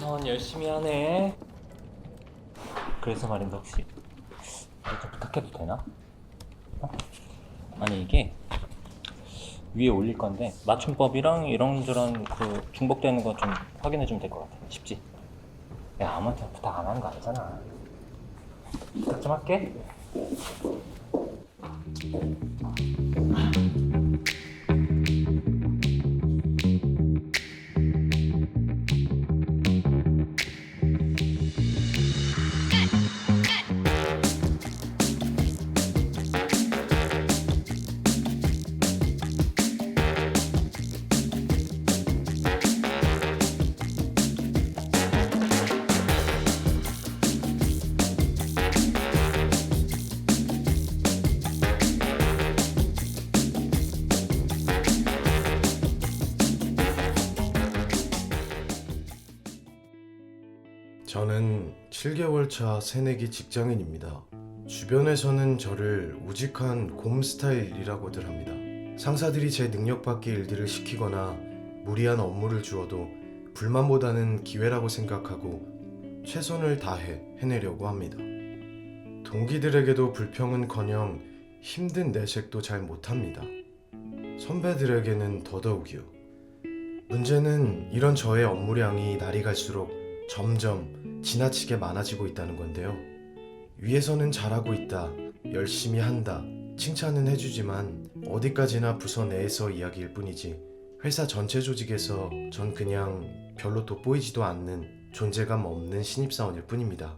사원 열심히 하네. 그래서 말인데 혹시 이거 좀 부탁해도 되나? 아니 이게 위에 올릴 건데 맞춤법이랑 이런저런 그 중복되는 거 좀 확인해 주면 될 것 같아. 쉽지? 내가 아무한테 부탁 안 하는 거 아니잖아. 부탁 좀 할게. 저는 7개월 차 새내기 직장인입니다. 주변에서는 저를 우직한 곰 스타일이라고들 합니다. 상사들이 제 능력 밖의 일들을 시키거나 무리한 업무를 주어도 불만보다는 기회라고 생각하고 최선을 다해 해내려고 합니다. 동기들에게도 불평은커녕 힘든 내색도 잘 못합니다. 선배들에게는 더더욱이요. 문제는 이런 저의 업무량이 날이 갈수록 점점 지나치게 많아지고 있다는 건데요. 위에서는 잘하고 있다, 열심히 한다, 칭찬은 해주지만 어디까지나 부서 내에서 이야기일 뿐이지 회사 전체 조직에서 전 그냥 별로 돋보이지도 않는 존재감 없는 신입사원일 뿐입니다.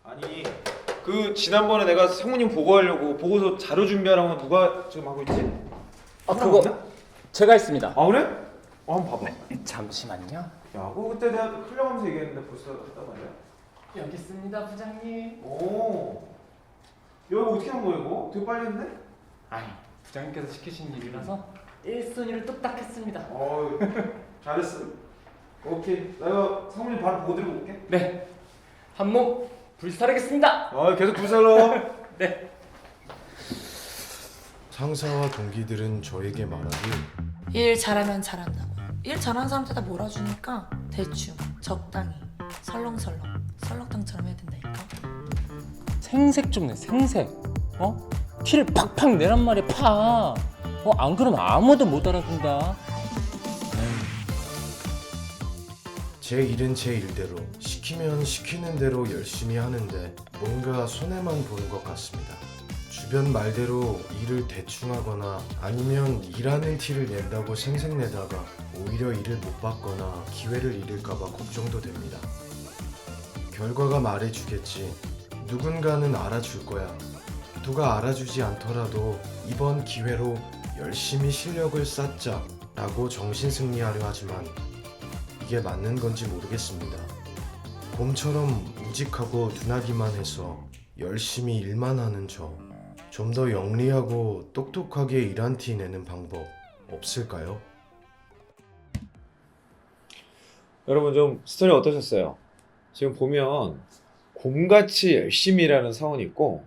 아니 그 지난번에 내가 상무님 보고하려고 보고서 자료 준비하라고 하면 누가 지금 하고 있지? 그거 제가 했습니다. 아 그래? 한번 봐봐. 잠시만요. 야 그거 그때 내가 흘려가면서 얘기했는데 벌써 했단 말이야? 여기 있습니다, 부장님. 오. 야 이거 어떻게 한 거야 이거? 되게 빨리 했네? 아니, 부장님께서 시키신 일이라서 1순위를 뚝딱 했습니다. 어우 잘했어. 오케이 내가 상무님 바로 보고 드리고 올게. 네, 한 몸 불사르겠습니다. 계속 불살러. 네. 상사와 동기들은 저에게 말하길 일 잘하면 잘한다고. 일 잘하는 사람한테 다 몰아주니까 대충 적당히 설렁설렁 설렁탕처럼 해야 된다니까. 생색 좀 내, 생색. 티를 팍팍 내란 말이야, 파. 안 그러면 아무도 못 알아준다. 제 일은 제 일대로 시키면 시키는 대로 열심히 하는데 뭔가 손해만 보는 것 같습니다. 주변 말대로 일을 대충 하거나 아니면 일하는 티를 낸다고 생색내다가 오히려 일을 못 받거나 기회를 잃을까봐 걱정도 됩니다. 결과가 말해주겠지. 누군가는 알아줄 거야. 누가 알아주지 않더라도 이번 기회로 열심히 실력을 쌓자 라고 정신승리하려 하지만 이게 맞는 건지 모르겠습니다. 곰처럼 우직하고 둔하기만 해서 열심히 일만 하는 저. 좀 더 영리하고 똑똑하게 일한 티 내는 방법 없을까요? 여러분 좀 스토리 어떠셨어요? 지금 보면 곰같이 열심히 일하는 사원이 있고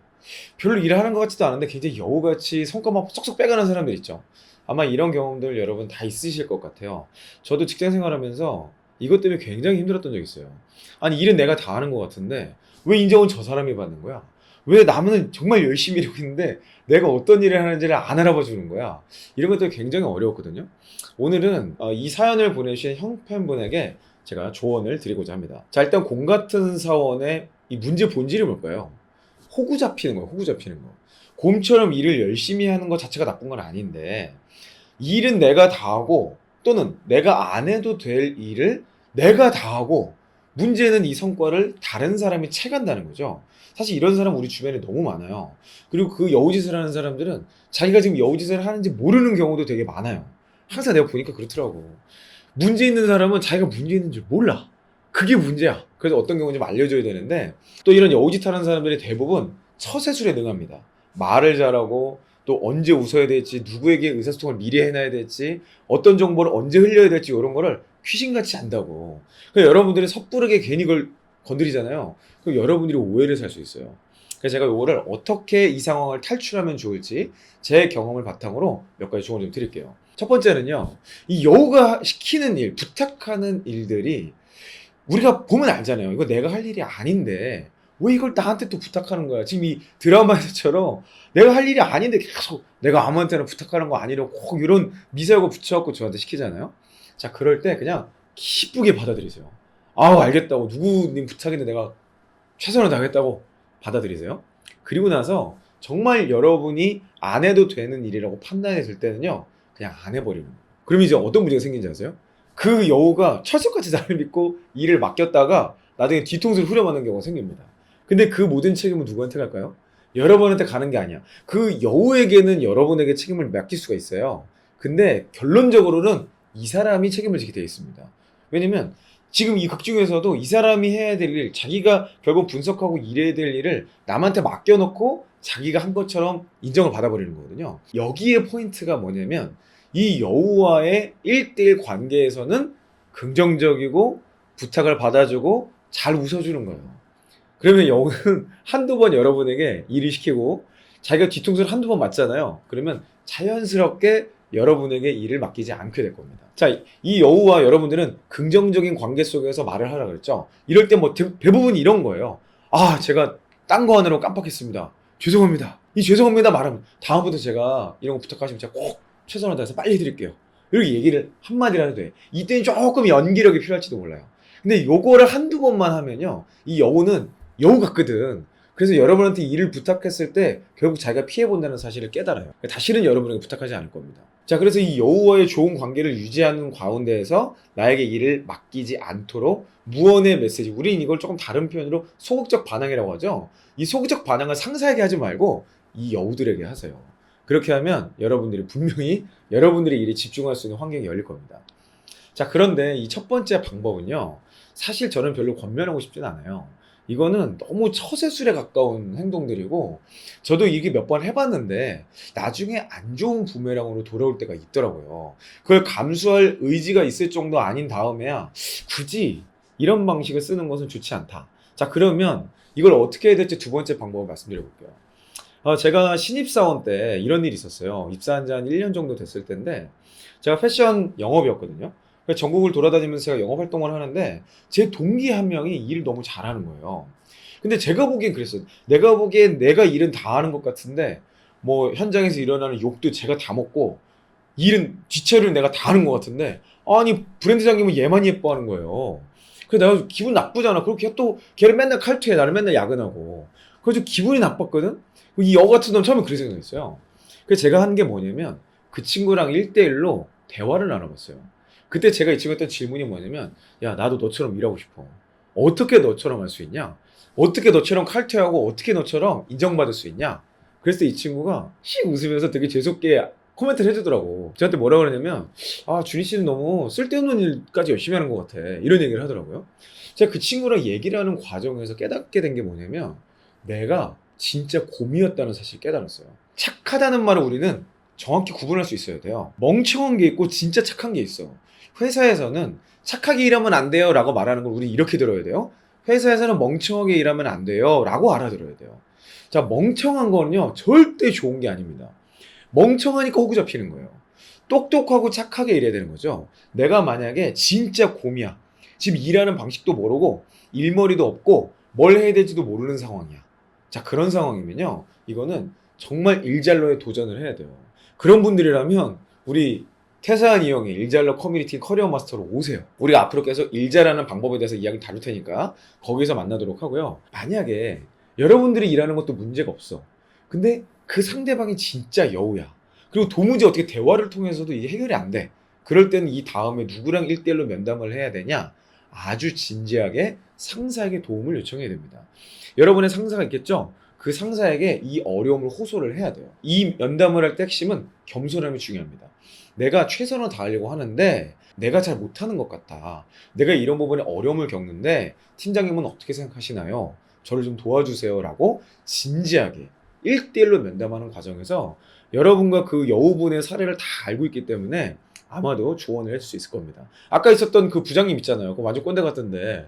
별로 일하는 것 같지도 않은데 굉장히 여우같이 성과만 쏙쏙 빼가는 사람들 있죠. 아마 이런 경험들 여러분 다 있으실 것 같아요. 저도 직장 생활하면서 이것 때문에 굉장히 힘들었던 적이 있어요. 아니 일은 내가 다 하는 것 같은데 왜 인정은 저 사람이 받는 거야? 왜 남은 정말 열심히 일하고 있는데 내가 어떤 일을 하는지를 안 알아봐 주는 거야? 이런 것도 굉장히 어려웠거든요. 오늘은 이 사연을 보내주신 형팬분에게 제가 조언을 드리고자 합니다. 자, 일단 곰 같은 사원의 이 문제 본질이 뭘까요? 호구 잡히는 거예요. 호구 잡히는 거. 곰처럼 일을 열심히 하는 것 자체가 나쁜 건 아닌데 일은 내가 다 하고 또는 내가 안 해도 될 일을 내가 다 하고 문제는 이 성과를 다른 사람이 채간다는 거죠. 사실 이런 사람 우리 주변에 너무 많아요. 그리고 그 여우짓을 하는 사람들은 자기가 지금 여우짓을 하는지 모르는 경우도 되게 많아요. 항상 내가 보니까 그렇더라고. 문제 있는 사람은 자기가 문제 있는 줄 몰라. 그게 문제야. 그래서 어떤 경우는 좀 알려줘야 되는데 또 이런 여우짓 하는 사람들이 대부분 처세술에 능합니다. 말을 잘하고 또 언제 웃어야 될지 누구에게 의사소통을 미리 해놔야 될지 어떤 정보를 언제 흘려야 될지 이런 거를 귀신같이 안다고. 그러니까 여러분들이 섣부르게 괜히 그걸 건드리잖아요. 그럼 여러분들이 오해를 살 수 있어요. 그래서 제가 이거를 어떻게 이 상황을 탈출하면 좋을지 제 경험을 바탕으로 몇 가지 조언을 좀 드릴게요. 첫 번째는요. 이 여우가 시키는 일, 부탁하는 일들이 우리가 보면 알잖아요. 이거 내가 할 일이 아닌데 왜 이걸 나한테 또 부탁하는 거야. 지금 이 드라마에서처럼 내가 할 일이 아닌데 계속 내가 아무한테나 부탁하는 거 아니라고 꼭 이런 미사여고 붙여갖고 저한테 시키잖아요. 자, 그럴 때 그냥 기쁘게 받아들이세요. 아우, 알겠다고. 누구님 부탁인데 내가 최선을 다하겠다고 받아들이세요. 그리고 나서 정말 여러분이 안 해도 되는 일이라고 판단이 들 때는요, 그냥 안 해버리는 거예요. 그럼 이제 어떤 문제가 생긴지 아세요? 그 여우가 철석같이 나를 믿고 일을 맡겼다가 나중에 뒤통수를 후려맞는 경우가 생깁니다. 근데 그 모든 책임은 누구한테 갈까요? 여러분한테 가는 게 아니야. 그 여우에게는 여러분에게 책임을 맡길 수가 있어요. 근데 결론적으로는 이 사람이 책임을 지게 되어 있습니다. 왜냐면 지금 이 극 중에서도 이 사람이 해야 될 일, 자기가 결국 분석하고 일해야 될 일을 남한테 맡겨놓고 자기가 한 것처럼 인정을 받아버리는 거거든요. 여기에 포인트가 뭐냐면 이 여우와의 1대1 관계에서는 긍정적이고 부탁을 받아주고 잘 웃어주는 거예요. 그러면 여우는 한두 번 여러분에게 일을 시키고 자기가 뒤통수를 한두 번 맞잖아요. 그러면 자연스럽게 여러분에게 일을 맡기지 않게 될 겁니다. 자, 이 여우와 여러분들은 긍정적인 관계 속에서 말을 하라 그랬죠. 이럴 때 뭐 대부분 이런 거예요. 아, 제가 딴 거 하느라고 깜빡했습니다. 죄송합니다. 이 죄송합니다 말하면 다음부터 제가 이런 거 부탁하시면 제가 꼭 최선을 다해서 빨리 해드릴게요. 이렇게 얘기를 한마디라도 돼. 이때는 조금 연기력이 필요할지도 몰라요. 근데 요거를 한두 번만 하면요, 이 여우는 여우 같거든. 그래서 여러분한테 일을 부탁했을 때 결국 자기가 피해본다는 사실을 깨달아요. 다시는 여러분에게 부탁하지 않을 겁니다. 자, 그래서 이 여우와의 좋은 관계를 유지하는 가운데에서 나에게 일을 맡기지 않도록 무언의 메시지, 우리는 이걸 조금 다른 표현으로 소극적 반항이라고 하죠. 이 소극적 반항을 상사에게 하지 말고 이 여우들에게 하세요. 그렇게 하면 여러분들이 분명히 여러분들의 일에 집중할 수 있는 환경이 열릴 겁니다. 자, 그런데 이 첫 번째 방법은요, 사실 저는 별로 권면하고 싶진 않아요. 이거는 너무 처세술에 가까운 행동들이고, 저도 이게 몇 번 해봤는데 나중에 안 좋은 부메랑으로 돌아올 때가 있더라고요. 그걸 감수할 의지가 있을 정도 아닌 다음에야 굳이 이런 방식을 쓰는 것은 좋지 않다. 자, 그러면 이걸 어떻게 해야 될지 두 번째 방법을 말씀드려 볼게요. 제가 신입사원 때 이런 일이 있었어요. 입사한 지 한 1년 정도 됐을 때인데, 제가 패션 영업이었거든요. 그래서 전국을 돌아다니면서 제가 영업 활동을 하는데 제 동기 한 명이 일을 너무 잘하는 거예요. 근데 제가 보기엔 그랬어요. 내가 보기엔 내가 일은 다 하는 것 같은데 뭐 현장에서 일어나는 욕도 제가 다 먹고 일은 뒷처리를 내가 다 하는 것 같은데, 아니 브랜드장님은 얘만 예뻐하는 거예요. 그래서 내가 기분 나쁘잖아. 그렇게 또 걔를 맨날 칼퇴해, 나를 맨날 야근하고. 그래서 기분이 나빴거든. 이 여 같은 놈 처음에 그렇게 생각했어요. 그래서 제가 한 게 뭐냐면 그 친구랑 1대1로 대화를 나눠봤어요. 그때 제가 이 친구한테 질문이 뭐냐면, 야, 나도 너처럼 일하고 싶어. 어떻게 너처럼 할 수 있냐? 어떻게 너처럼 칼퇴하고 어떻게 너처럼 인정받을 수 있냐? 그래서 이 친구가 씩 웃으면서 되게 재수없게 코멘트를 해주더라고. 저한테 뭐라 그러냐면, 아, 준희 씨는 너무 쓸데없는 일까지 열심히 하는 것 같아. 이런 얘기를 하더라고요. 제가 그 친구랑 얘기를 하는 과정에서 깨닫게 된 게 뭐냐면, 내가 진짜 곰이었다는 사실을 깨달았어요. 착하다는 말을 우리는 정확히 구분할 수 있어야 돼요. 멍청한 게 있고 진짜 착한 게 있어. 회사에서는 착하게 일하면 안 돼요 라고 말하는 걸 우리 이렇게 들어야 돼요. 회사에서는 멍청하게 일하면 안 돼요 라고 알아들어야 돼요. 자, 멍청한 거는요 절대 좋은 게 아닙니다. 멍청하니까 호구 잡히는 거예요. 똑똑하고 착하게 일해야 되는 거죠. 내가 만약에 진짜 곰이야, 지금 일하는 방식도 모르고 일머리도 없고 뭘 해야 될지도 모르는 상황이야. 자, 그런 상황이면요, 이거는 정말 일잘러에 도전을 해야 돼요. 그런 분들이라면 우리 태사한 이형의 일잘러 커뮤니티 커리어 마스터로 오세요. 우리가 앞으로 계속 일잘하는 방법에 대해서 이야기 다룰 테니까 거기서 만나도록 하고요. 만약에 여러분들이 일하는 것도 문제가 없어. 근데 그 상대방이 진짜 여우야. 그리고 도무지 어떻게 대화를 통해서도 이게 해결이 안 돼. 그럴 때는 이 다음에 누구랑 1대1로 면담을 해야 되냐? 아주 진지하게 상사에게 도움을 요청해야 됩니다. 여러분의 상사가 있겠죠? 그 상사에게 이 어려움을 호소를 해야 돼요. 이 면담을 할 때 핵심은 겸손함이 중요합니다. 내가 최선을 다하려고 하는데 내가 잘 못하는 것 같다. 내가 이런 부분에 어려움을 겪는데 팀장님은 어떻게 생각하시나요? 저를 좀 도와주세요 라고 진지하게 1대1로 면담하는 과정에서 여러분과 그 여우분의 사례를 다 알고 있기 때문에 아마도 조언을 해줄 수 있을 겁니다. 아까 있었던 그 부장님 있잖아요. 그거 완전 꼰대 같던데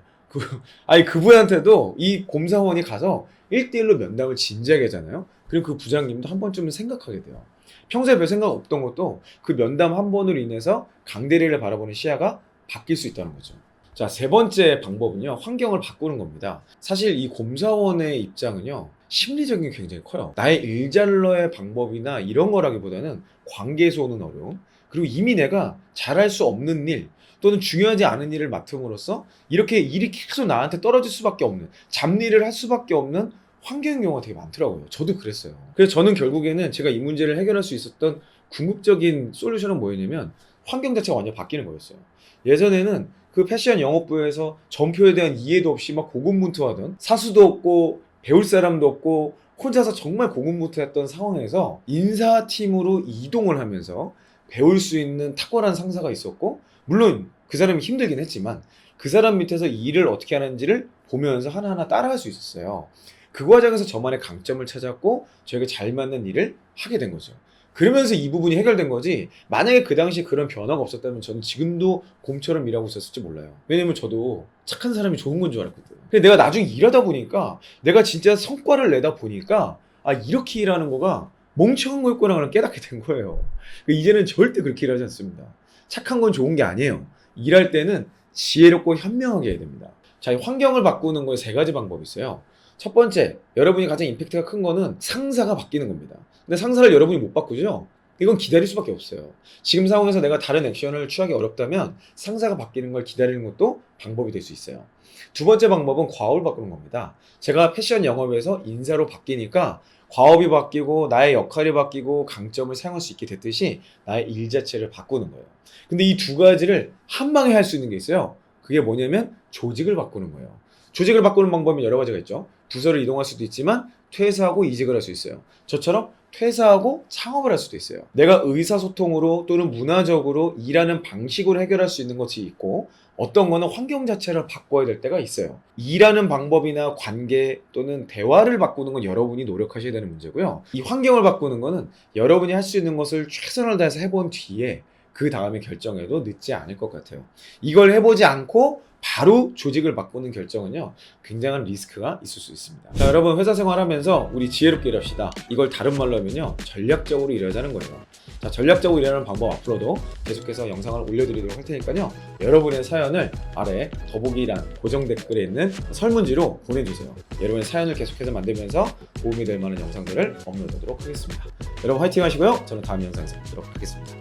그분한테도 이 곰사원이 가서 1대1로 면담을 진지하게 하잖아요. 그럼 그 부장님도 한 번쯤은 생각하게 돼요. 평소에 별 생각 없던 것도 그 면담 한 번으로 인해서 강대리를 바라보는 시야가 바뀔 수 있다는 거죠. 자, 세 번째 방법은요, 환경을 바꾸는 겁니다. 사실 이 곰사원의 입장은요, 심리적인 게 굉장히 커요. 나의 일잘러의 방법이나 이런 거라기보다는 관계에서 오는 어려움, 그리고 이미 내가 잘할 수 없는 일 또는 중요하지 않은 일을 맡음으로써 이렇게 일이 계속 나한테 떨어질 수밖에 없는, 잡일을 할 수밖에 없는 환경인 경우가 되게 많더라고요. 저도 그랬어요. 그래서 저는 결국에는 제가 이 문제를 해결할 수 있었던 궁극적인 솔루션은 뭐였냐면 환경 자체가 완전 바뀌는 거였어요. 예전에는 그 패션 영업부에서 전표에 대한 이해도 없이 막 고군분투하던, 사수도 없고 배울 사람도 없고 혼자서 정말 고군분투했던 상황에서 인사팀으로 이동을 하면서 배울 수 있는 탁월한 상사가 있었고, 물론 그 사람이 힘들긴 했지만 그 사람 밑에서 일을 어떻게 하는지를 보면서 하나하나 따라할 수 있었어요. 그 과정에서 저만의 강점을 찾았고 저에게 잘 맞는 일을 하게 된 거죠. 그러면서 이 부분이 해결된 거지, 만약에 그 당시에 그런 변화가 없었다면 저는 지금도 곰처럼 일하고 있었을지 몰라요. 왜냐면 저도 착한 사람이 좋은 건 줄 알았거든요. 근데 내가 나중에 일하다 보니까, 내가 진짜 성과를 내다 보니까 아, 이렇게 일하는 거가 멍청한 거였구나 깨닫게 된 거예요. 이제는 절대 그렇게 일하지 않습니다. 착한 건 좋은 게 아니에요. 일할 때는 지혜롭고 현명하게 해야 됩니다. 자, 이 환경을 바꾸는 거에 세 가지 방법이 있어요. 첫 번째, 여러분이 가장 임팩트가 큰 거는 상사가 바뀌는 겁니다. 근데 상사를 여러분이 못 바꾸죠? 이건 기다릴 수밖에 없어요. 지금 상황에서 내가 다른 액션을 취하기 어렵다면 상사가 바뀌는 걸 기다리는 것도 방법이 될 수 있어요. 두 번째 방법은 과업을 바꾸는 겁니다. 제가 패션 영업에서 인사로 바뀌니까 과업이 바뀌고 나의 역할이 바뀌고 강점을 사용할 수 있게 됐듯이 나의 일 자체를 바꾸는 거예요. 근데 이 두 가지를 한 방에 할 수 있는 게 있어요. 그게 뭐냐면 조직을 바꾸는 거예요. 조직을 바꾸는 방법이 여러 가지가 있죠. 부서를 이동할 수도 있지만 퇴사하고 이직을 할 수 있어요. 저처럼 퇴사하고 창업을 할 수도 있어요. 내가 의사소통으로 또는 문화적으로 일하는 방식으로 해결할 수 있는 것이 있고, 어떤 거는 환경 자체를 바꿔야 될 때가 있어요. 일하는 방법이나 관계 또는 대화를 바꾸는 건 여러분이 노력하셔야 되는 문제고요. 이 환경을 바꾸는 거는 여러분이 할 수 있는 것을 최선을 다해서 해본 뒤에 그 다음에 결정해도 늦지 않을 것 같아요. 이걸 해보지 않고 바로 조직을 바꾸는 결정은요, 굉장한 리스크가 있을 수 있습니다. 자, 여러분 회사 생활하면서 우리 지혜롭게 일합시다. 이걸 다른 말로 하면요, 전략적으로 일하자는 거예요. 자, 전략적으로 일하는 방법 앞으로도 계속해서 영상을 올려드리도록 할 테니까요, 여러분의 사연을 아래 더보기란 고정 댓글에 있는 설문지로 보내주세요. 여러분의 사연을 계속해서 만들면서 도움이 될 만한 영상들을 업로드하도록 하겠습니다. 여러분 화이팅 하시고요. 저는 다음 영상에서 뵙도록 하겠습니다.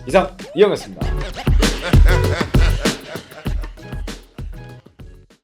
이상 이영이었습니다.